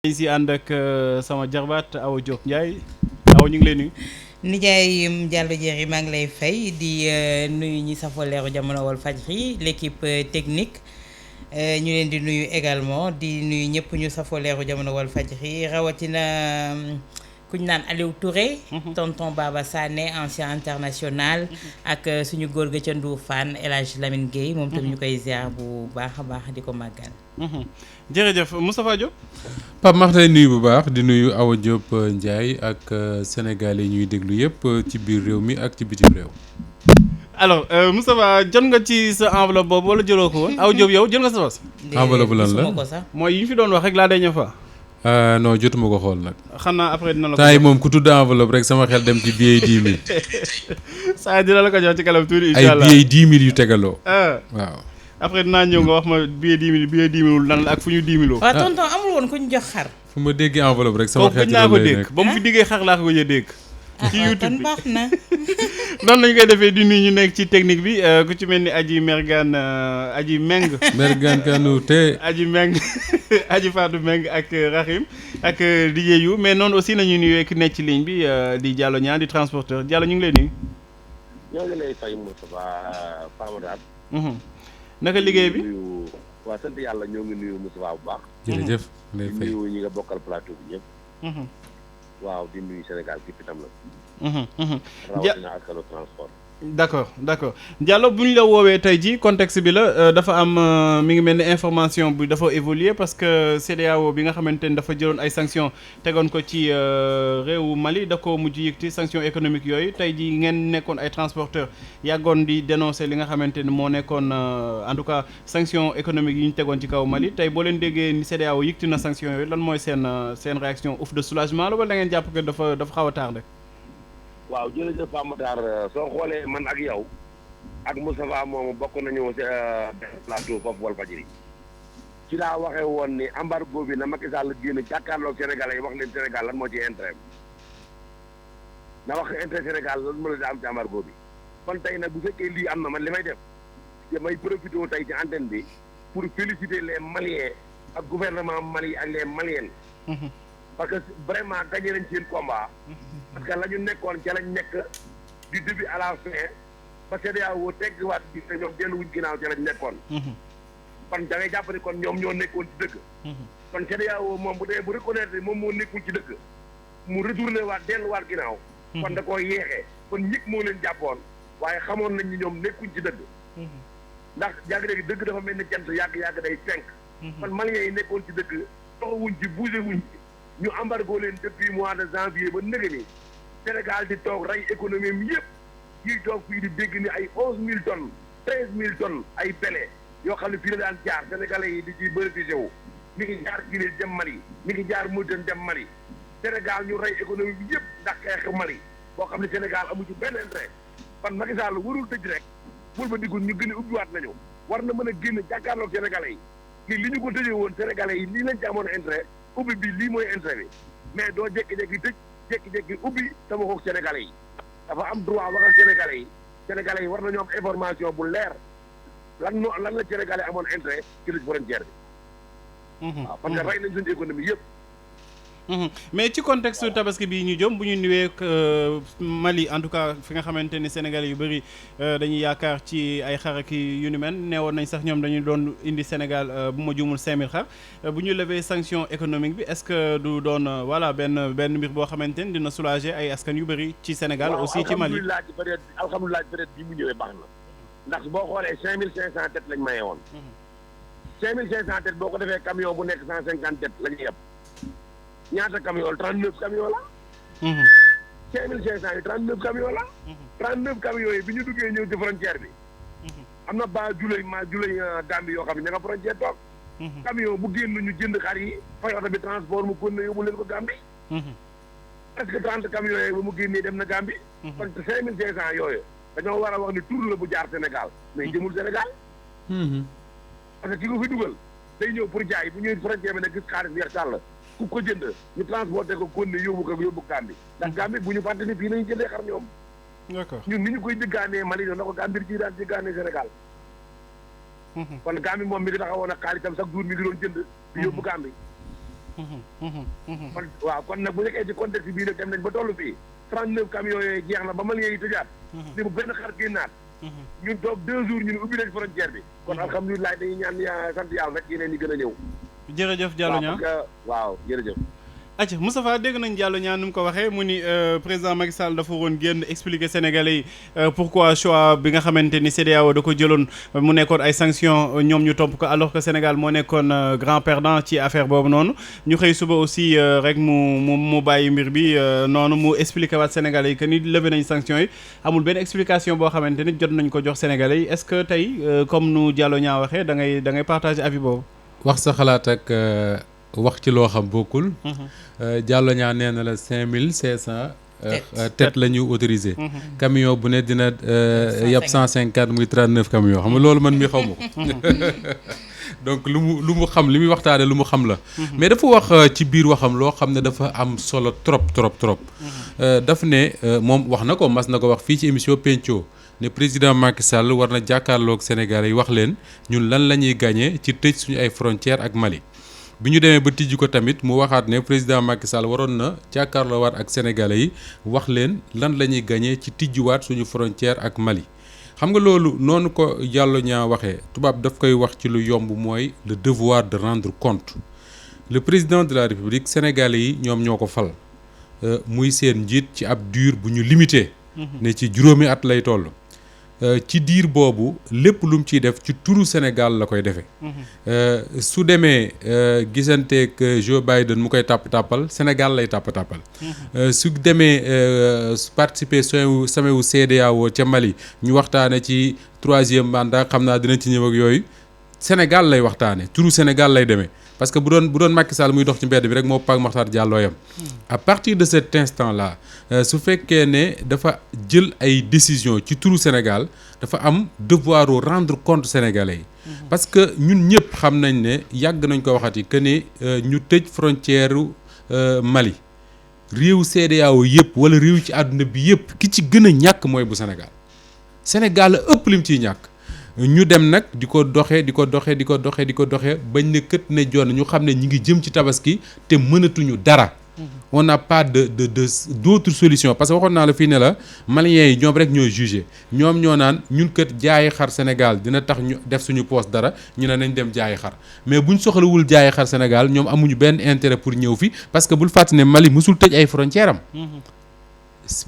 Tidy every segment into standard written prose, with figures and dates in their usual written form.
si ànd ak sama jarbaat Awa Diop Ndiaye Awa ñu ngi lay nuyu. Nijaay Diallo Diéry maa ngi lay fay di nuyu ñi safoo leeru jamono Walfadjri l'équipe technique ñu leen di nuyu également di nuyu ñëpp ñu safoo leeru jamono Walfadjri rawatina kuñ naan Aliou Touré. tonton Baba Sané ancien international. ak suñu góor ga ca Ndour Fane El Hadj Lamine Guèye moom tamit ñu koy ziar bu baax a baax di ko màggal. jërëjëf Moustapha Diop. Pape maa ngi lay nuyu bu baax di nuyu Awa Diop Ndiaye ak Sénégalais yi ñuy déglu yëpp ci biir réew mi ak ci bitim réew. alors Moustapha jot nga ci sa enveloppe boobu wala jëloo ko woon Awa Diop yow jël nga sa bos. enveloppe lan la ko sax. mooy yi ñu fi doon wax rek la dernière fois. non jotuma ko xool nag. xam naa après dina la ko. temps yi moom ku tudd enveloppe rek sama xel dem ci billet 10 000. saa dina la ko jox ci kanam tuuti incha allah ay billet 10 000 yu tegaloo. waaw. après dinaa ñëw nga wax ma billet 10 000 lan la ak fu ñu 10 000. waaw tonton amul woon ku ñu jox xar. fu ma déggee enveloppe rek sama xel ci naa ko loolu lay dégg nekk. ba mu fi diggee xar laa ko gëj a dégg. ci YouTube kon bi baax na. noonu lañu koy defee di nuyu ñu nekk ci technique bi ku ci mel ni Aji Mergane Aji Meng. Mergane Kanouté. Aji Meng Aji Fatou Meng ak Rahim ak DJ yu mais noonu aussi nañu nuyoo ki nekk ci ligne bi di Diallo ñaan di transporteur Diallo ñu ngi lay nuyu. ñoo ngi lay fay Moustapha Pamadar. naka liggéey bi. waa sant yàlla ñoo ngi nuyu Moustapha bu baax. jërëjëf lay di fay. nuyu ñi nga bokkal plateau bi ñëpp. waaw di nuyu Sénégal gi itam la. rawatina askanu transport. d'accord Diallo bu ñu la woowee tey jii contexte bi la dafa am mi ngi mel ni information bi dafa évoluer parce que CEDEAO bi nga xamante ni dafa jëloon ay sanctions tegoon ko ci réewu Mali da ko mujj yëkkati sanctions économiques yooyu tey jii ngeen nekkoon ay transporteurs yàggoon di dénoncer li nga xamante ni moo nekkoon en tout cas sanctions économiques yi ñu tegoon ci kaw Mali tey boo leen déggee ni CEDEAO yëkkati na sanctions yooyu lan mooy seen réaction ouf de soulagement la wala da ngeen jàpp que dafa xaw a tardé. waaw jërëjëf Pape Matar soo xoolee man ak yow ak Moustapha moomu bokk nañu plateau foofu Walfadjri ci laa waxee woon ni embargo bi na Macky Sall génn jàkkaarloog Sénégalais yi wax leen Sénégal lan moo ci intérêt na wax intérêt Sénégal lan mën a am ci embargo bi kon tey nag bu fekkee lii am na man li may def damay profité tey ci antenne bi pour féliciter les Maliens ak gouvernement Mali ak les Maliennes. parce que vraiment gagné nañ seen combat. parce que la ñu nekkoon ca lañ nekk du début à la fin ba CEDEAO teggiwaat bi te ñoom delluwuñ ginnaaw ca lañ nekkoon. kon da ngay jàpp ni kon ñoom ñoo nekkoon ci dëgg. kon CEDEAO moom bu dee bu reconnaître moom moo nekkul ci dëgg mu retourné waat delluwaat ginnaaw. kon da koo yeexee kon ñëpp moo leen jàppoon waaye xamoon nañ ni ñoom nekkuñ ci dëgg. ndax yàgg-yàgg dëgg dafa mel ni jant yàgg-yàgg day fenk. kon Maliens yi nekkoon ci dëgg taxawuñ ci bougé wuñ ci. ñu embargo leen depuis mois de janvier ba nëgë ni Sénégal di toog rey économie mi yëpp ñuy toog fii di dégg ni ay 11 000 tonnes 13 000 tonnes ay pele yoo xam ne fii la daan jaar sénégalais yi di ciy bénéficié wu mi ngi jaar Guinée dem Mali mi ngi jaar Mauritanie dem Mali Sénégal ñu rey économie bi yëpp ndax xeex Mali boo xam ne Sénégal amu ci benn intérêt kon Macky Sall warul tëj rek bul ba digul ñu gën a ubbiwaat nañu war na mën a génn jàkkaarloog sénégalais yi li ñu ko tëjee woon sénégalais yi lii lañ ci amoon intérêt ubbi bi lii mooy intérêt bi mais doo jékki-jékki tëj jékki-jékki ubbi sama xoog sénégalais yi dafa am droit wax ak sénégalais yi war nañoo am information bu leer lan la sénégalais amoon intérêt ci tëj frontière bi. waaw parce que rey nañ suñu économie yëpp. mais ci contexte tabaski bi ñu jëm bu ñu nuwee Mali en tout cas fi nga xamante ni sénégalais yu bëri dañuy yaakaar ci ay xar ak yu ni mel neewoon nañ sax ñoom dañu doon indi Sénégal bu ma juumul 5000 xar bu ñu lever sanction économique bi est-ce que du doon voilà benn mbir boo xamante ni dina soulager ay askan yu bëri ci Sénégal aussi ci Mali. alhamdulilah peut-être bi mu ñëwee baax na ndax boo xoolee 5500 têtes lañ maye woon. 5500 têtes boo ko defee camion bu nekk 150 têtes la ñuy yeb. ñaata camion 39 camion la. 5500 yi 39 camion la. 39 camions yi bi ñu duggee ñëw ci frontière bi. am na ba julay Gambie yoo xam ne ña nga frontière toog. camion bu génn ñu jënd xar yi fay oto bi transport mu kon ne yóbbu leen ko Gambie. presque 30 camions yooyu ba mu génnee dem na Gambie. kon 5500 yooyu dañoo war a wax ni tur la bu jaar Sénégal mais jëmul Sénégal. parce que ki ko fi dugal day ñëw pour jaay bu ñëwee frontière bi nag gis xaalis weex tàll ku ko jënd ñu transporté ko kon ne yóbbu Gambie ndax Gambie bu ñu fàtte ni fii nañu jëndee xar ñoom. d'accord ñun ni ñu koy jëggaanee Mali noonu la ko Gambie ci daan jëggaanee Sénégal. kon Gambie moom mi ngi taxawoon ak xaalisam chaque jour mi ngi doon jënd. di yóbbu Gambie. kon waaw kon nag bu nekkee ci contexte bii nag dem nañ ba toll fii 39 camions yooyu jeex na ba Maliens yi tëjaat li mu benn xar génnaat ñun toog 2 jours ñun ubbi nañ frontière bi kon alhamdulilah dañuy ñaan sant yàlla rek yeneen yi gën a ñëw jërëjëf Diallo Niang waaw jërëjëf acca Moustapha dégg nañ Diallo Niang nu mu ko waxee mu ni président Macky Sall dafa woon génn expliquer Sénégalais yi pourquoi choix bi nga xamante ni CEDEAO da ko jëloon mu nekkoon ay sanctions ñoom ñu topp ko alors que Sénégal moo nekkoon grand perdant ci affaire boobu noonu ñu xëy suba aussi rek mu bàyyi mbir bi noonu mu expliquer waat Sénégalais yi que ni levé nañ sanctions yi amul benn explication boo xamante ni jot nañ ko jox Sénégalais yi est-ce que tey comme nu Diallo Niang waxee da ngay partager avis boobu. wax sa xalaat ak wax ci loo xam bokkul. Diallo Niang nee na la 5500. tête la ñu autorisé. camion bu ne dina yab 150 muy 39 camions xam nga loolu man mi xaw ma ko. donc lu mu xam li muy waxtaane lu mu xam la. mais dafa wax ci biir waxam loo xam ne dafa am solo trop. daf ne moom wax na ko mas na ko wax fii ci émission Pencco ne président Macky Sall war na jàkkaarloog Sénégalais yi wax leen ñun lan la ñuy gagné ci tëj suñu ay frontières ak Mali. bi ñu demee ba tijji ko tamit mu waxaat ne président Macky Sall waroon na jàkkaarloowaat ak sénégalais yi wax leen lan la ñuy gagné ci tijjiwaat suñu frontière ak Mali. xam nga loolu noonu ko Diallo Niang waxee tubaab daf koy wax ci lu yomb mooy le devoir de rendre compte le président de la République sénégalais yi ñoom ñoo ko fal muy seen njiit ci ab diir bu ñu limité. ne ci juróomi at lay toll. ci diir boobu lépp lu mu ciy def ci turu Sénégal la koy defee. su demee gisanteeg Joe Biden mu koy tàppal Sénégal lay tàppal. su demee participer sommet wu CEDEAO ca Mali ñu waxtaane ci 3e mandat xam naa dina ci ñëw ak yooyu Sénégal lay waxtaane turu Sénégal lay demee parce que bu doon Macky Sall muy dox ci mbedd bi rek moo Pape Makhtar Diallo yam à partir de cet instant là su fekkee ne dafa jël ay décisions ci turu Sénégal dafa am devoir rendre compte sénégalais yi. parce que ñun ñëpp xam nañ ne yàgg nañ ko waxati que ne ñu tëj frontière Mali réew CEDEAO yëpp wala réew ci àdduna bi yëpp ki ci gën a ñàkk mooy bu Sénégal la ëpp lim ciy ñàkk. ñu dem nag di ko doxee bañ ne kët ne jonn ñu xam ne ñi ngi jëm ci tabaski te mënatuñu dara. on n'a pas d'autre solution parce que waxoon naa la fii ne la Maliens yi ñoom rek ñooy jugé ñoom ñoo naan ñun kët jaayi xar Sénégal dina tax ñu def suñu poos dara ñu ne nañ dem jaayi xar mais buñ soxlawul jaayi xar Sénégal ñoom amuñu benn intérêt pour ñëw fi parce que bul fàtte ne Mali musul tëj ay frontières am.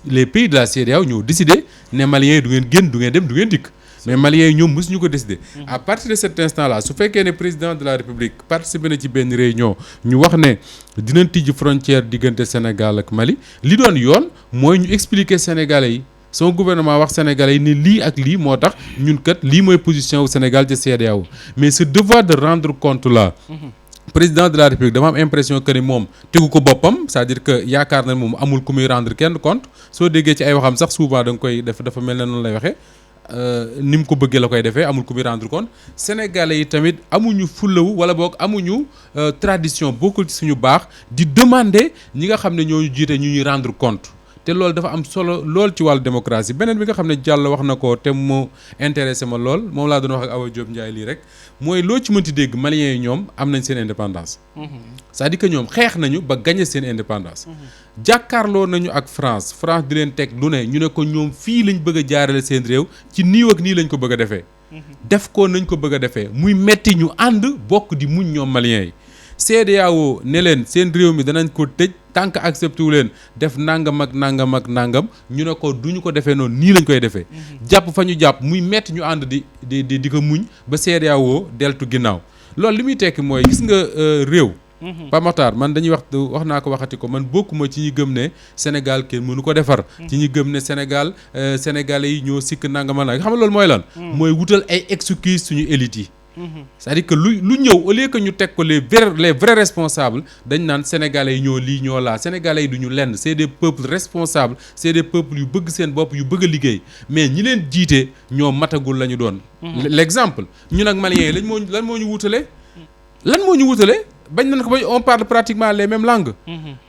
les pays de la CEDEAO ñoo décidé ne Maliens yi du ngeen génn du ngeen dem du ngeen dikk. mais Maliens yi ñoom mësuñu ko décider. à partir de cet instant là su fekkee ne président de la République participé na ci benn réunion ñu wax ne dinañ tijji frontière diggante Sénégal ak Mali li doon yoon mooy ñu expliquer Sénégalais yi son gouvernement wax Sénégalais yi ne lii ak lii moo tax ñun kat lii mooy position wu Sénégal ci CEDEAO mais ce devoir de rendre compte là. président de la République dama am impression que ni moom tegu ko boppam c'est-à-dire que yaakaar na moom amul ku muy rendre kenn compte soo déggee ci ay waxam sax souvent da nga koy def dafa mel ne noonu lay waxee. ni mu ko bëggee la koy defee amul ku muy rendre compte sénégalais yi tamit amuñu fullawu wala boog amuñu tradition bokkul ci suñu baax di demander ñi nga xam ne ñooñu jiite ñu ñuy rendre compte te loolu dafa am solo lool ci wàllu démocratie beneen bi nga xam ne Diallo wax na ko te mu intéressé ma lool moom laa doon wax ak Awa Diop Ndiaye lii rek mooy loo ci mënti dégg Maliens yi ñoom am nañ seen indépendance. c'est-à-dire que ñoom xeex nañu ba gagné seen indépendance. jàkkaarloo nañu ak France di leen teg lu ne ñu ne ko ñoom fii lañ bëgg a jaarale seen réew ci nii ak nii lañ ko bëgg a defee. def ko nañ ko bëgg a defee muy metti ñu ànd bokk di muñ ñoom Maliens yi. CEDEAO ne leen seen réew mi danañ ko tëj tant que accepté wu leen def nangam ak nangam ñu ne ko duñu ko defee noonu nii lañ koy defee. jàpp fa ñu jàpp muy metti ñu ànd di ko muñ ba CEDEAO deltu ginnaaw loolu li muy tekki mooy gis nga réew. Pape Makhtar man dañuy wax naa ko waxati ko man bokkuma ci ñi gëm ne Sénégal kenn mënu ko defar. ci ñi gëm ne Sénégalais yi ñoo sikk nangam ak xam nga loolu mooy lan. mooy wutal ay excuses suñu élites yi. c'est-à-dire que lu ñëw au lieu que ñu teg ko les vrais responsables dañ naan sénégalais yi ñoo lii ñoo laa sénégalais yi du ñu lenn c'est des peuples responsables c'est des peuples yu bëgg seen bopp yu bëgg a liggéey mais ñi leen jiite ñoo matagul la ñu doon. l'exemple ñun ak Maliens yi lan moo ñu wutale. bañ nañ ko ba on parle pratiquement les mêmes langues.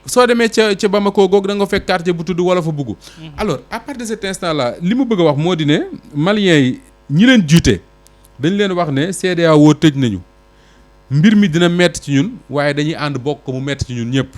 soo demee ca Bamako googu da nga fekk quartier bu tudd Wolof a bugg. alors à partir de cet instant là li mu bëgg a wax moo di ne Maliens yi ñi leen jiite. dañ leen wax ne CEDEAO tëj nañu mbir mi dina metti ci ñun waaye dañuy ànd bokk ko mu metti ci ñun ñëpp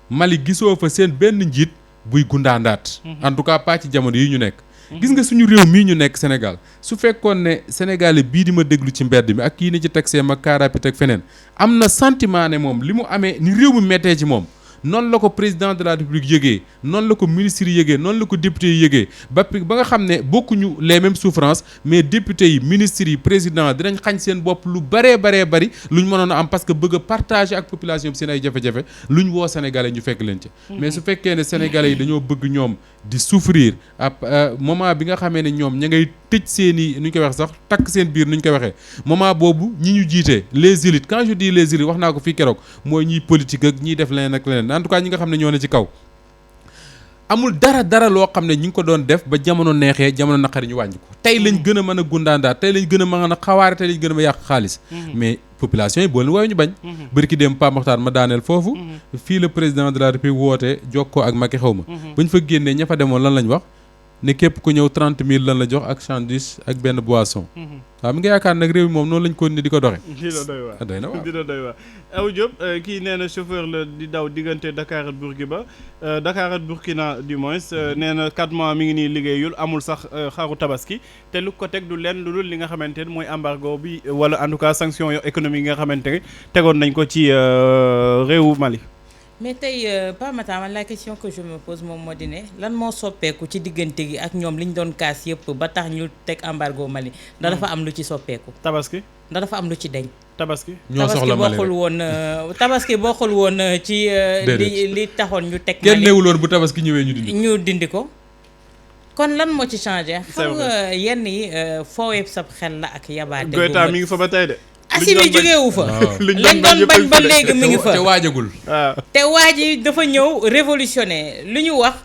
Mali gisoo fa seen benn njiit buy gundaandaat en tout cas pas ci jamono yi ñu nekk gis nga suñu réew mii ñu nekk Sénégal su fekkoon ne Sénégalais bii di ma déglu ci mbedd mi ak kii ni ci taxi ma car rapide ak feneen am na sentiment ne moom li mu amee ni réew mi mettee ci moom noonu la ko président de la République yëgee noonu la ko ministre yi yëgee noonu la ko député yi yëgee ba nga xam ne bokkuñu les mêmes souffrances mais député yi ministres yi président dinañ xañ seen bopp lu bëree bari luñ mënoon a am parce que bëgg a partager ak population bi seen ay jafe-jafe luñ woo sénégalais ñu fekk leen ci mais su fekkee ne sénégalais yi dañoo bëgg ñoom di souffrir ab moment bi nga xamee ne ñoom ña ngay tëj seen i nu ñu koy wax sax takk seen biir nu ñu koy waxee moment boobu ñi ñu jiite les élites quand je dis les élites wax naa ko fii keroog mooy ñiy politique ak ñiy def leneen ak leneen en tout cas ñi nga xam ne ñoo ne ci kaw amul dara loo xam ne ñi ngi ko doon def ba jamono neexee jamono naqari ñu wàññi ko tey lañ gën a mën a gundaandaat tey lañ gën a mën a xawaare tey lañ gën a yàq xaalis mais population yi boo leen woowe ñu bañ bërki dem Pa Maxtaar ma daaneel foofu fii le président de la République woote jokkoo ak Macky xaw ma bañ fa génnee ña fa demoon lan lañ wax ne képp ku ñëw 30 000 lan la jox ak sandwich ak benn boisson waaw mi nga yaakaar nag réew mi moom noonu lañ ko ni di ko doxe dina doy waar doy na waar dina doy waar Aw Diop kii nee na chauffeur la di daw diggante Dakar ak Bourguiba Dakar ak Burkina du moins nee na 4 mois mi ngi nii liggéeyul amul sax xaru tabaski te lu ko teg du lenn lu dul li nga xamante ne mooy embargo bi wala en tout cas sanction économique yi nga xamante ne tegoon nañ ko ci réewu Mali. mais tey Pa Matar man la question que je me pose moom moo di ne lan moo soppeeku ci diggante gi ak ñoom li ñu doon kaas yëpp ba tax ñu teg embargo Mali ndax dafa am lu ci soppeeku. tabaski ndax dafa am lu ci deñ tabaski ñoo soxla Mali tabaski bokkul woon ci li taxoon ñu teg Mali kenn newul woon bu tabaski ñëwee ñu dindi ko kon lan moo ci changé xam nga yenn yi foowee sab xel la ak yabaate Goyta mi ngi fa ba tey de Assimi jógeewu fa lañ doon bañ ba léegi mi ngi fa te waajagul te waaj yi dafa ñëw révolutionner lu ñu wax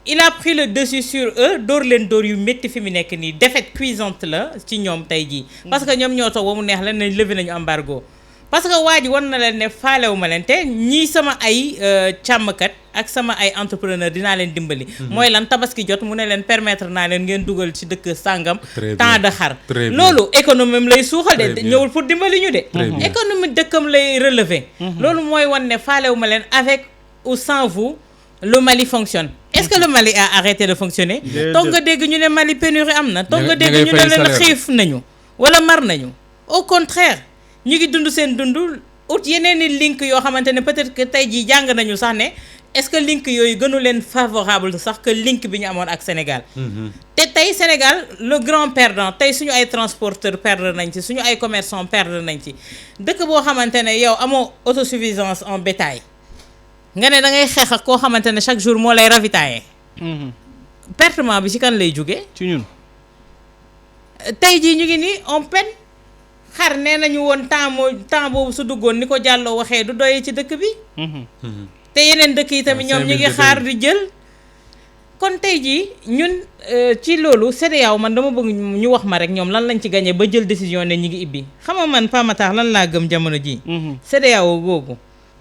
il a pris le dessus sur eux dóor leen dóor yu métti fi mu nekk nii défaite cuisante la ci ñoom tey jii parce que ñoom ñoo toog ba mu neex leen nañ levé nañu embargo parce que waa ji wan na leen ne faalewu ma leen te ñii sama ay càmmkat ak sama ay entrepreneur dinaa leen dimbali mooy lan tabaski jot mu ne leen permettre naa leen ngeen dugal ci dëkk sàngam temps de xar loolu économie am lay suuxal de ñëwul pour dimbali ñu de économie dëkkam lay relever loolu mooy wan ne faalewu ma leen avec ou sans vous le Mali fonctionne est-ce que le Mali a arrêté de fonctionner toog nga dégg ñu ne Mali pénurie am na toog nga dégg ñu ne leen xiif nañu wala mar nañu au contraire ñu ngi dund seen dund ut yeneen i link yoo xamante ne peut-être que tey jii jàng nañu sax ne est-ce que link yooyu gënu leen favorable sax que link bi ñu amoon ak Sénégal te tey Sénégal le grand perdant tey suñu ay transporteurs perdre nañ ci suñu ay commerçants perdre nañ ci dëkk boo xamante ne yow amoo autosuffisance en bétail nga ne da ngay xeex ak koo xamante ne chaque jour moo lay ravitailler pertement bi ci kan lay jóge ci ñun tey jii ñu ngi nii en peine xar nee nañu woon temps boobu su duggoon ni ko Diallo waxee du doyee ci dëkk bi te yeneen dëkk yi tamit ñoom ñu ngi xaar di jël kon tey jii ñun ci loolu CEDEAO man dama bëgg ñu wax ma rek ñoom lan lañ ci gagné ba jël décision ne ñi ngi ibbi xam nga man Pa Matar lan laa gëm jamono ji CEDEAO boobu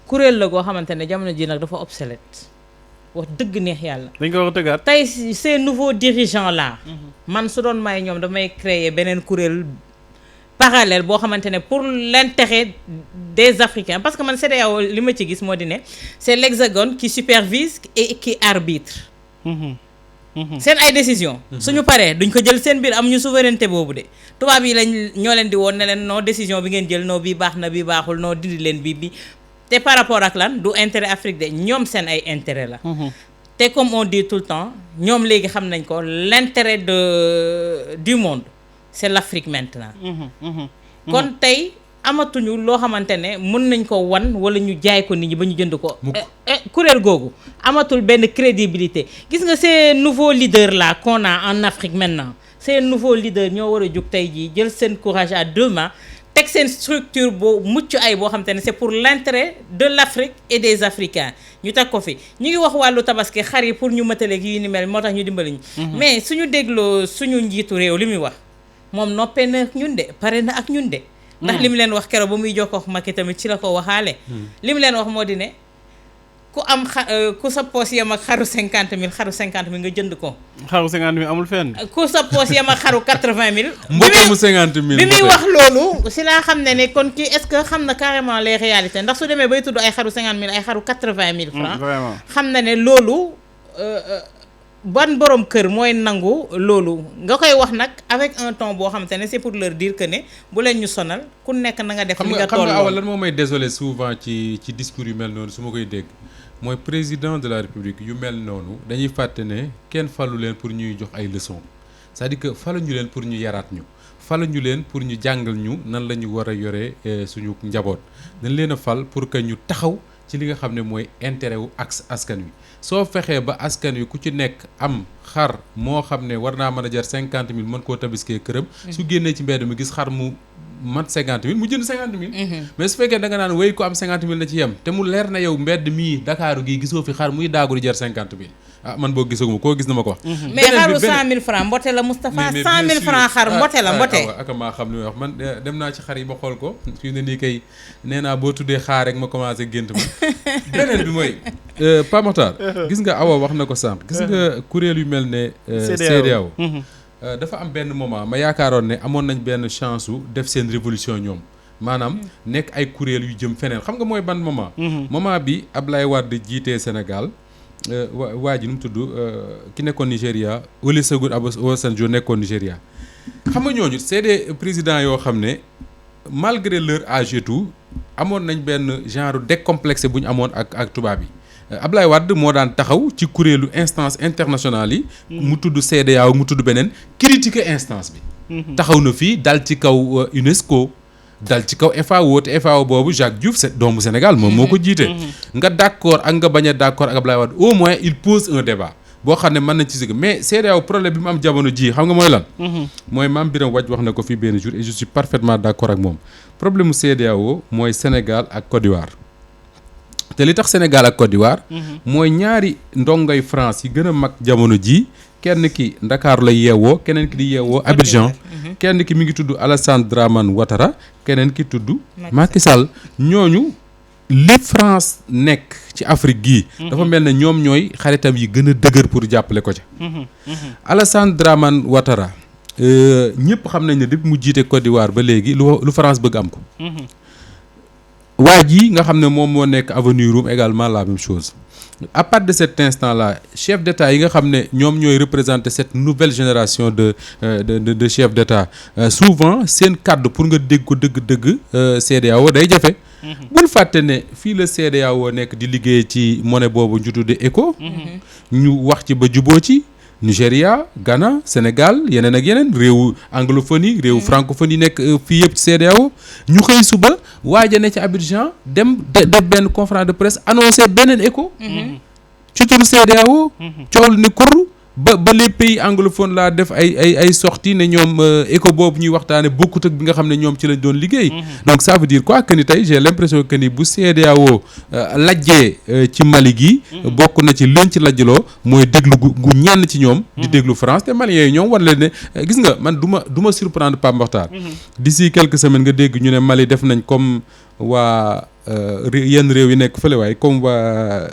kuréel la goo xamante ne jamono ji nag dafa obsolète wax dëgg neex yàlla dañ ko war a tëggaat tey ces nouveaux dirigeants là man su doon may ñoom damay créer beneen kuréel parallèle boo xamante ne pour l'intérêt des Africains parce que man CEDEAO li ma ci gis moo di ne c'est l'Hexagone qui supervise et qui arbitre seen ay décision suñu paree duñ ko jël seen biir am ñu souveraineté boobu de tubaab yi lañ ñoo leen di woon ne leen non décision bi ngeen jël non bii baax na bii baaxul non dindi leen bi te par rapport ak lan du intérêt Afrique de ñoom seen ay intérêt la te comme on dit tout le temps ñoom léegi xam nañ ko l'intérêt du monde c'est l'Afrique maintenant kon tey amatuñu loo xamante ne mën nañ ko wan wala ñu jaay ko nit ñi ba ñu jënd ko kuréel googu amatul benn crédibilité gis nga ces nouveaux leaders là qu'on a en Afrique maintenant ces nouveaux leaders ñoo war a jug tey jii jël seen courage à deux mains teg seen structure boo mucc ay boo xamante ne c'est pour l'intérêt de l'Afrique et des Africains ñu teg ko fi ñu ngi wax wàllu tabaski xar yi pour ñu mataleeg yu ni mel moo tax ñu dimbali ñu mais suñu dégloo suñu njiitu réew li muy wax moom noppee na ak ñun de pare na ak ñun de ndax li mu leen wax keroog ba muy jokkoo ak Macky tamit ci la ko waxaale li mu leen wax moo di ne ku am ku sa poos yam ak xaru 50 000 xaru 50 000 nga jënd ko. xaru 50 000 amul fenn. ku sa poos yam ak xaru 80 000. mbokkamu 50 000 bi muy wax loolu si laa xam ne kon kii est-ce que xam na carrément les réalités ndax su demee bay tudd ay xaru 50 000 ay xaru 80 000 francs. vraiment xam na ne loolu ban borom kër mooy nangu loolu nga koy wax nag avec un ton boo xamante ne c'est pour leur dire que ne bu leen ñu sonal ku nekk na nga def. li nga toll xam nga awa lan moo may désolé souvent ci discours yu mel noonu su ma koy dégg mooy président de la république yu mel noonu dañuy fàtte ne kenn falu leen pour ñuy jox ay leçons c'est-à-dire que faluñu leen pour ñu yaraat ñu faluñu leen pour ñu jàngal ñu nan la ñu war a yore suñu njaboot dañ leen a fal pour que ñu taxaw ci li nga xam ne mooy intérêt wu askan wi. soo fexee ba askan wi ku ci nekk am xar moo xam ne war naa mën a jar 50 000 mën koo tabaskee këram. su génnee ci mbedd mi gis xar mu mat 50 000 mu jënd 50 000. mais su fekkee da nga naan wéy ko am 50 000 na ci yem te mu leer na yow mbedd mii Dakaaru gii gisoo fi xar muy daagu di jar 50 000 ah man boo gisaguma koo gis na ma ko wax. mais xaru 100 000 francs mbote la Moustapha 100 000 francs xar mbote la mbote. ak maa xam li may wax man dem naa ci xar yi ba xool ko fii ne nii kay nee naa boo tuddee xaar rek ma commencé gént ma beneen bi mooy Pa Makhtar gis nga Awa wax na ko sànq gis nga kuréel yu mel ne CEDEAO dafa am benn moment ma yaakaaroon ne amoon nañ benn chance su def seen révolution ñoom maanaam nekk ay kuréel yu jëm feneen xam nga mooy ban moment moment bi Ablaye Wade jiitee Sénégal waa ji nu mu tudd ki nekkoon Nigéria Olusegun Obasanjo nekkoon Nigéria xam nga ñooñu c'est des présidents yoo xam ne malgré leur âge et tout amoon nañ benn genre décomplexé bu ñu amoon ak tubaab yi Ablaye Wade moo daan taxaw ci kuréelu instance internationale yi mu tudd CEDEAO mu tudd beneen critiquer instance bi taxaw na fii dal ci kaw UNESCO dal ci kaw FAO te FAO boobu Jacques Diouf c'est doomu Sénégal moom moo ko jiite nga d'accord ak nga bañ a d'accord ak Ablaye Wade au moins il pose un débat boo xam ne mën nañ ci sigg mais CEDEAO problème bi mu am jamono ji xam nga mooy lan mooy Mame Birame Wathie wax na ko fii benn jour et je suis parfaitement d'accord ak moom problème mu CEDEAO mooy Sénégal ak Côte d'Ivoire te li tax Sénégal ak Côte d'Ivoire mooy ñaari ndongoy France yi gën a mag jamono ji kenn ki Ndakaaru la yeewoo keneen ki di yeewoo Abidjan kenn ki mi ngi tudd Alassane Dramane Ouattara keneen ki tudd Macky Sall ñooñu li France nekk ci Afrique gii dafa mel ne ñoom ñooy xaritam yi gën a dëgër pour jàppale ko ca Alassane Dramane Ouattara ñëpp xam nañ ne depuis mu jiite Côte d'Ivoire ba léegi lu France bëgg am ko waa ji nga xam ne moom moo nekk Avenue Roume également la même chose à partir de cet instant-là chef d'État yi nga xam ne ñoom ñooy représenter cette nouvelle génération de chefs d'État souvent seen kàddu pour nga dégg ko dëgg-dëgg CEDEAO day jafe bul fàtte ne fii la CEDEAO nekk di liggéey ci monnaie boobu ñu tudde ECO ñu wax ci ba juboo ci Nigéria Ghana Sénégal yeneen ak yeneen réewu anglophonie réewu francophonie nekk fii yëpp ci CEDEAO ñu xëy suba waaja ne ci Abidjan dem def benn conférence de presse annoncé beneen ECO ci turu CEDEAO coow lu ni kur ba les pays anglophones laa def ay sorties ne ñoom ECO boobu ñuy waxtaane bokkut ak bi nga xam ne ñoom ci lañ doon liggéey donc ça veut dire quoi que ni tey j'ai l'impression que ni bu CEDEAO lajjee ci Mali gi bokk na ci leen ci lajjaloo mooy déglu gu ñenn ci ñoom di déglu France te Maliens yi ñoom war leen ne gis nga man du ma surprendre Pape Makhtar d'ici quelques semaines nga dégg ñu ne Mali def nañ comme waa yenn réew yi nekk fële waaye comme waa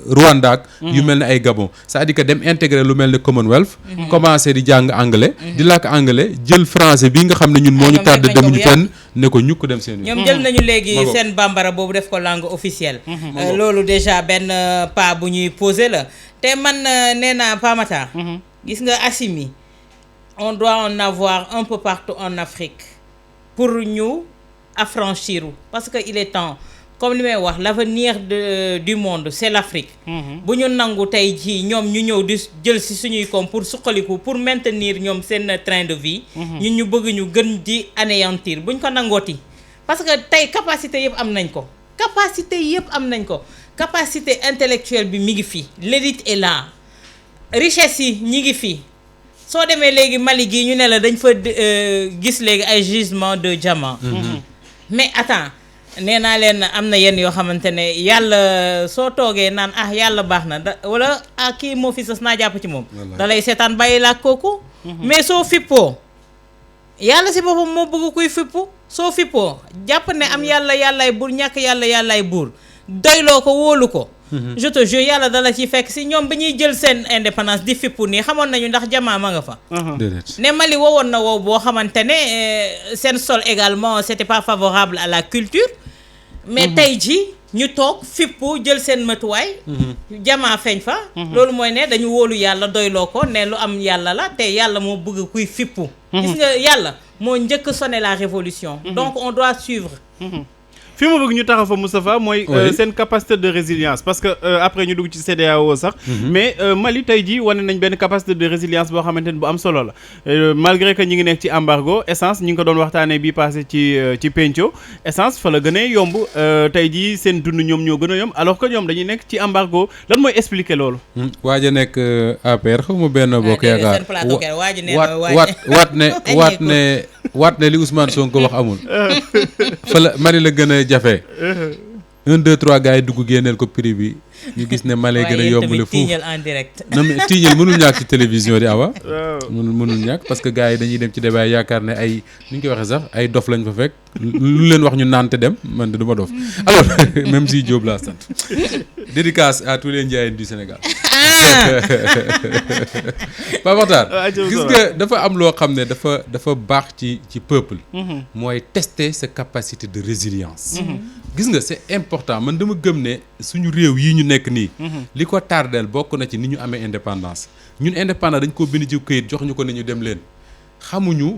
Rwanda ak yu mel ne ay Gabon c'est-à-dire que dem intégrer lu mel ne Commonwealth commencer di jàng anglais di làkk anglais jël français bi nga xam ne ñun moo ñu tardé demuñu fenn ne ko ñukk dem seen ñoom jël nañu léegi seen bambara boobu def ko langue officielle loolu déjà benn pas bu ñuy poser la te man nee naa Pa Makhtar gis nga Assimi on doit en avoir un peu partout en Afrique pour ñu affranchir parce que il est temps comme li may wax l'avenir du monde c'est l'Afrique bu ñu nangu tey jii ñoom ñu ñëw di jël ci suñuy koom pour suqaliku pour maintenir ñoom seen train de vie ñun ñu bëgg ñu gën di anéantir buñ ko nangooti parce que tey capacité yëpp am nañ ko capacité intellectuelle bi mi ngi fi l'élite est là richesse yi ñi ngi fi soo demee léegi Mali gii ñu ne la dañ fa gis léegi ay gisement de diamant mais attends nee naa leen am na yenn yoo xamante ne yàlla soo toogee naan yàlla baax na wala kii moo fi sës naa jàpp ci moom da lay seetaan bàyyi laa kooku mais soo fippoo yàlla si boppam moo bëgg kuy fippu soo fippoo jàpp ne am yàlla yàllaay buur ñàkk yàlla yàllaay buur doyloo ko wóolu ko je te jure yàlla dala ci fekk si ñoom bi ñuy jël seen indépendance di fippu nii xamoon nañu ndax jamaa ma nga fa. déedéet ne Mali wowoon na wow boo xamante ne seen sol également c'était pas favorable à la culture. mais tey ji ñu toog fippu jël seen matuwaay. jamaa feeñ fa. loolu mooy ne dañu wóolu yàlla doyloo ko ne lu am yàlla la te yàlla moo bëgg kuy fippu. gis nga yàlla moo njëkk sonné la révolution. donc on doit suivre. fi ma bëgg ñu taxaw fa Moustapha mooy seen capacité de résilience parce que après ñu dugg ci CEDEAO sax mais Mali tey jii wane nañ benn capacité de résilience boo xamante ne bu am solo la malgré que ñi ngi nekk ci embargo essence ñi ngi ko doon waxtaanee bii passé ci penco essence fa la gën a yomb tey jii seen dund ñoom ñoo gën a yomb alors que ñoom dañuy nekk ci embargo lan mooy expliquer loolu waaj a nekk APR xaw ma benn bokk yaakaar waat ne li Ousmane Sonko wax amul fa la Mali la gën a jafe 1 2 3 gars yi dugg génneel ko prix bi ñu gis ne Mali gën a yombale foofu tiiñal en direct non mais tiiñal mënul ñàkk ci télévision di awa mënul ñàkk parce que gars yi dañuy dem ci débat yaakaar ne ay ni ñu koy waxee sax ay dof lañ fa fekk lu leen wax ñu naan te dem man de du ma dof alors même si Diop laa sant dédicace à tous les Ndiayènes du Sénégal Pape Makhtar gis nga dafa am loo xam ne dafa baax ci peuple mooy tester sa capacité de résilience gis nga c'est important man dama gëm ne suñu réew yi ñu nekk nii li ko tardeel bokk na ci ni ñu amee indépendance ñun indépendance dañ ko bind ci këyit jox ñu ko ne ñu dem leen xamuñu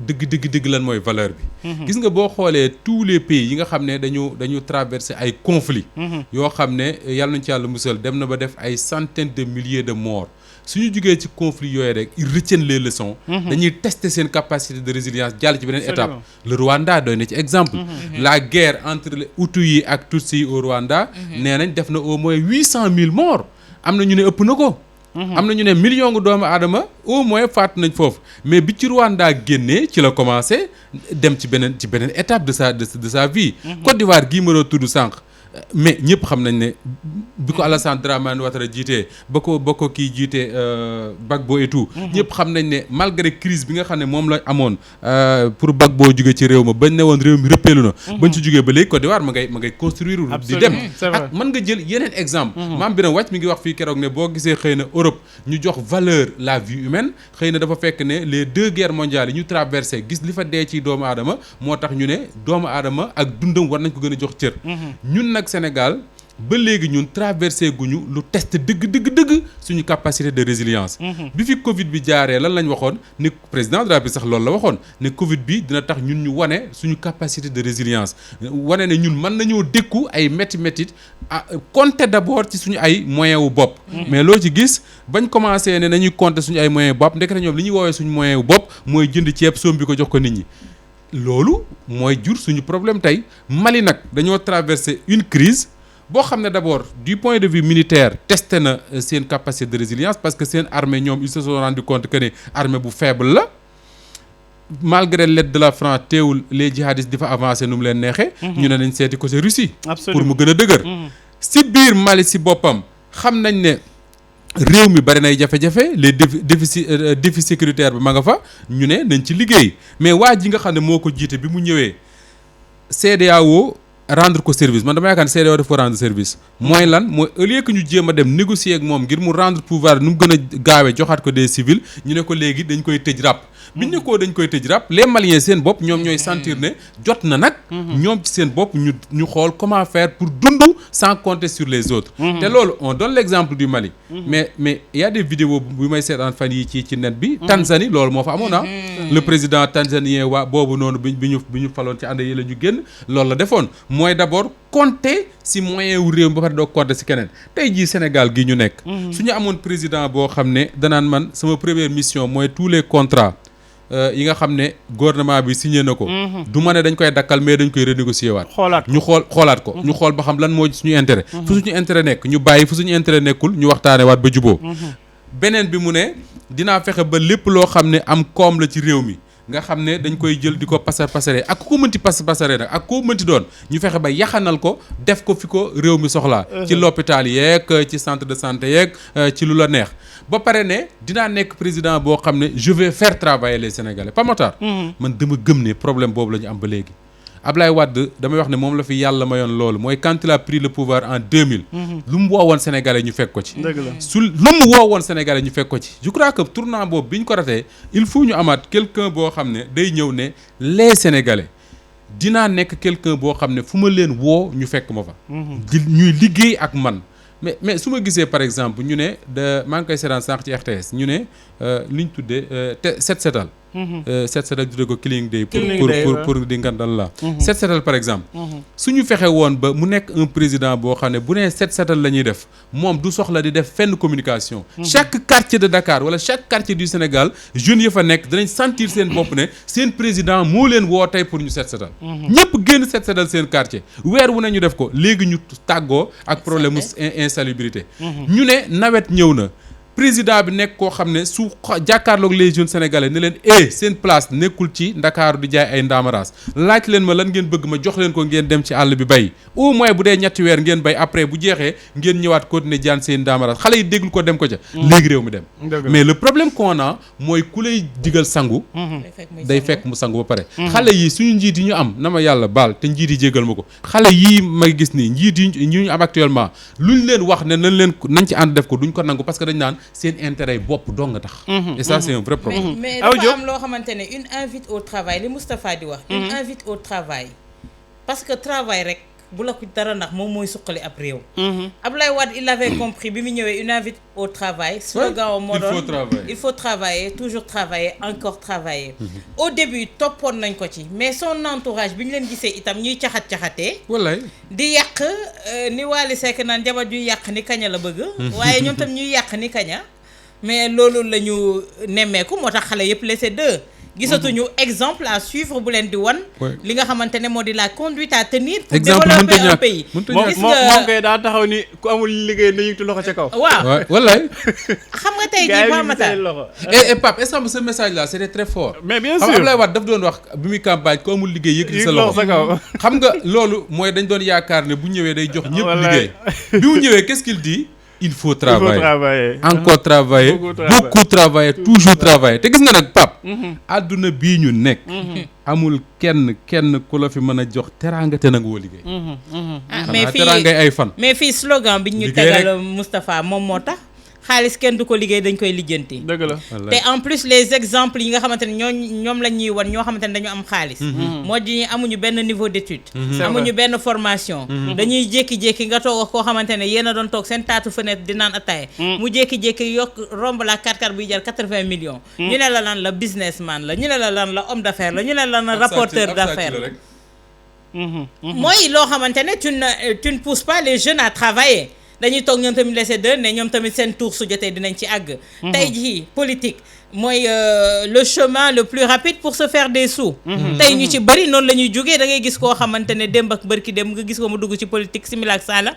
dëgg lan mooy valeur bi gis nga boo xoolee tous les pays yi nga xam ne dañu traversé ay conflits yoo xam ne yàlla nañu ci yàlla musal dem na ba def ay centaines de milliers de morts suñu jugee ci conflit yooyu rek ils retiennent les leçons dañuy tester seen capacité de résilience jàll ci beneen étape le Rwanda doy na ci exemple la guerre entre les Hutus yi ak Tutsi yi au Rwanda nee nañ def na au moins 800 000 morts am na ñu ne ëpp na ko am na ñu ne million ngu doomu aadama au moins faat nañ foofu mais bi ci Rwanda génnee ci la commencé dem ci beneen étape de sa vie Côte d'Ivoire gii ma doon tudd sànq mais ñëpp xam nañ ne bi ko Alassane Dramane Ouattara jiitee ba ko kii jiitee Gbagbo et tout ñëpp xam nañ ne malgré crise bi nga xam ne moom la amoon pour Gbagbo jóge ci réew ma bañ ne woon réew mi rëppeelu na bañ ci jógee ba léegi Côte d'Ivoire ma ngay construire di dem ak mën nga jël yeneen exemple Mame Birame Wathie mi ngi wax fii keroog ne boo gisee xëy na Europe ñu jox valeur la vie humaine xëy na dafa fekk ne les 2 guerres mondiales yi ñu traversé gis li fa dee ci doomu aadama moo tax ñu ne doomu aadama ak dundam war nañ ko gën a jox cër ñun nag Sénégal ba léegi ñun traversé guñu lu test dëgg suñu capacité de résilience bi fi Covid bi jaaree lan lañ waxoon ne président de la République sax loolu la waxoon ne Covid bi dina tax ñun ñu wane suñu capacité de résilience wane ne ñun mën nañoo dékku ay métit compter d'abord ci suñu ay moyens wu bopp mais loo ci gis bañ commencé ne nañuy compter suñu ay moyens wu bopp ndekete ñoom li ñuy woowee suñu moyens wu bopp mooy jënd ceeb sombi ko jox ko nit ñi loolu mooy jur suñu problème tey Mali nag dañoo traversé une crise boo xam ne d'abord du point de vue militaire testé na seen capacité de résilience parce que seen armée ñoom ils se sont rendu compte que ne armée bu faible la malgré l'aide de la France teewul les djihadistes di fa avancer nu mu leen neexee ñu ne nañ seeti ko ci Russie pour mu gën a dëgër si biir Mali si boppam xam nañ ne réew mi bari nay jafe-jafe les défi sécuritaire bi ma nga fa ñu ne nañ ci liggéey mais waa ji nga xam ne moo ko jiite bi mu ñëwee CEDEAO rendre ko service man dama yaakaar ne CEDEAO daf ko rendre service mooy lan mooy au lieu que ñu jéem a dem négocier ak moom ngir mu rendre pouvoir nu mu gën a gaawee joxaat ko des civils ñu ne ko léegi dañ koy tëj ràpp biñ ne koo dañ koy tëj ràpp les Maliens seen bopp ñoom ñooy sentir ne jot na nag ñoom ci seen bopp ñu xool comment faire pour dund sans compter sur les autres te loolu on donne l'exemple du Mali mais il y a des vidéos bu may seetaan fan yi ci net bi Tanzanie loolu moo fa amoon le président tanzanien boobu noonu bi ñu faloon ci ànd yi la ñu génn loolu la defoon mooy d'abord compter si moyen wu réew mi ba pare doo compter si keneen tey jii Sénégal gi ñu nekk su ñu amoon président boo xam ne danaan man sama première mission mooy tous les contrats yi nga xam ne gouvernement bi signé na ko du ma ne dañ koy dakkal mais dañ koy renégocier waat ñu xoolaat ko ñu xool ba xam lan moo suñu intérêt fu suñu intérêt nekk ñu bàyyi fu suñu intérêt nekkul ñu waxtaane waat ba juboo beneen bi mu ne dinaa fexe ba lépp loo xam ne am koom la ci réew mi nga xam ne dañ koy jël di ko pasare ak ku mënti pasare nag ak koo mënti doon ñu fexe ba yaxanal ko def ko fi ko réew mi soxlaa ci l'hôpital yeeg ci centre de santé yeeg ci lu la neex ba pare ne dinaa nekk président boo xam ne je vais faire travailler les Sénégalais Pape Makhtar man dama gëm ne problème boobu la ñu am ba léegi Ablaye Wade damay wax ne moom la fi yàlla mayoon loolu mooy quand il a pris le pouvoir en 2000. lu mu woowoon Sénégalais ñu fekk ko ci. dëgg la lu mu woowoon Sénégalais ñu fekk ko ci. je crois que tournant boobu bi ñu ko ratee il faut ñu amaat quelqu'un boo xam ne day ñëw ne les Sénégalais dinaa nekk quelqu'un boo xam ne fu ma leen woo ñu fekk ma fa. ñuy liggéey ak man. mais su ma gisee par exemple ñu ne maa ngi koy seetaan sànq ci RTS ñu ne li ñu tuddee set setal. set setal tuddee ko cleaning day. pour di ngandal la. set setal par exemple. su ñu fexe woon ba mu nekk un président boo xam ne bu nee set setal la ñuy def moom du soxla di def fenn communication. chaque quartier de Dakar wala chaque quartier du Sénégal jeunes yi fa nekk danañ sentir seen bopp ne seen président moo leen woo tey pour ñu set setal. ñëpp génn set setal seen quartier weer wu ne ñu def ko léegi ñu tàggoo ak problème mu insalubrité. ñu ne nawet ñëw na. président bi nekk koo xam ne su jàkkaarloog les jeunes sénégalais ne leen seen place nekkul ci ndakaaru di jaay ay ndaamaraas laaj leen ma lan ngeen bëgg ma jox leen ko ngeen dem ci àll bi bay au moins bu dee ñetti weer ngeen bay après bu jeexee ngeen ñëwaat continuer jaan seen ndaamaraas xale yi déglu ko dem ko ca léegi réew mi dem mais le problème qu'on a mooy ku lay digal sangu day fekk mu sangu ba pare xale yi suñu njiit yi ñu am na ma yàlla baal te njiit yi jégal ma ko xale yii may gis nii njiit yi ñu am actuellement luñ leen wax ne nañ ci ànd def ko duñ ko nangu parce que dañ naan seen intérêt yi bopp dong nga tax. et ça c'est un vrai problème. mais dafa am loo xamante ne une invite au travail li Moustapha di wax. une invite au travail. parce que travail rek bu la ko dara ndax moom mooy suqali ab réew. Ablaye Wade il avait compris bi mu ñëwee une invite au travail. slogan moo doon il faut travailler toujours travailler encore travailler. au début toppoon nañ ko ci mais son entourage bi ñu leen gisee itam ñuy caxatee. wallaay di yàq ni Wally Seck naan jabar juy yàq ni kaña la bëgg. waaye ñoom tam ñuy yàq ni kaña. mais loolu la ñu nemmeeku moo tax xale yëpp laissé deux. gisatuñu exemple à suivre bu leen di wan. li nga xamante ne moo di la conduite à tenir. pour développer un pays. moom kay daa taxaw ni ku amul liggéey na yëkkati loxo ca kaw. waaw wallaay. xam nga tey jii Pape Matar et Pape est-ce que ce message là c'était très fort. mais bien sûr xam Ablaye Wade daf doon wax bi muy campagne ku amul liggéey yëkkati sa loxo xam nga loolu mooy dañ doon yaakaar ne bu ñëwee day jox ñëpp liggéey. bi mu ñëwee qu'est-ce qu'il dit. il faut travailler encore travailler beaucoup travailler toujours travailler te gis nga nag Pape àdduna bii ñu nekk amul kenn ku la fi mën a jox teraanga te nanga woo liggéey mais fii teraangay ay fan mais fii slogan bi ñu tegal Moustapha moom moo tax xaalis kenn du ko liggéey dañ koy lijjanti. dëgg la te en plus les exemples yi nga xamante ne ñoom la ñuy wan ñoo xamante ne dañu am xaalis. moo di amuñu benn niveau d'étude. amuñu benn formation. dañuy jékki-jékki nga toog ak koo xamante ne yéen a doon toog seen taatu fenêtre di naan ataaya. mu jékki-jékki yokk romb la 4x4 buy jar 80 millions. ñu ne la lan la businessman la ñu ne la lan la homme d'affaires la ñu ne la lan rapporteur d'affaires la. mooy loo xamante ne tu ne pousses pas les jeunes à travailler. dañuy toog ñoom tamit laisser de ne ñoom tamit seen tour su jotee dinañ ci àgg. tey jii politique mooy le chemin le plus rapide pour se faire des sous. tey ñu ci bëri noonu la ñuy jógee da ngay gis koo xamante ne démb ak bërki démb nga gis ko mu dugg ci politique simila ak sala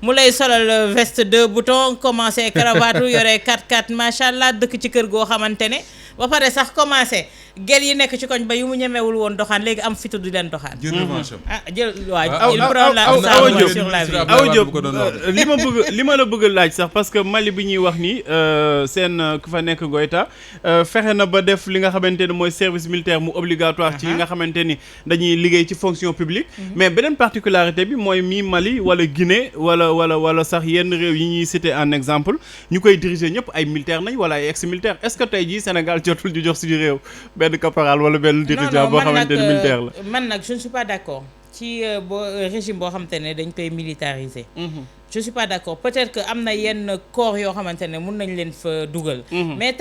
mu lay solal veste 2 boutons commencé cravate yore 4x4 macha allah dëkk ci kër goo xamante ne ba pare sax commencé gel yi nekk ci koñ ba yu mu ñemewul woon doxaan léegi am fitu di leen doxaan. jël revanche jël waaw il prend la sur la vie. Awa Diop li ma la bëgg laaj sax parce que Mali bi ñuy wax ni seen ku fa nekk Goïta fexe na ba def li nga xamante ne mooy service militaire mu obligatoire ci li nga xamante ni dañuy liggéey ci fonction publique. mais beneen particularité bi mooy mi Mali wala Guinée wala sax yenn réew yi ñuy citer en exemple ñu koy diriger ñëpp ay militaire nañ wala ay ex militaire est-ce que tey jii Sénégal jotul ñu jox suñu réew benn caporal wala benn dirigeant boo xamante ne militaire la. man nag je ne suis pas d'accord ci régime boo xamante ne dañ koy militariser. je suis pas d'accord peut-être que am na yenn corps yoo xamante ne mun nañ leen fa dugal. mais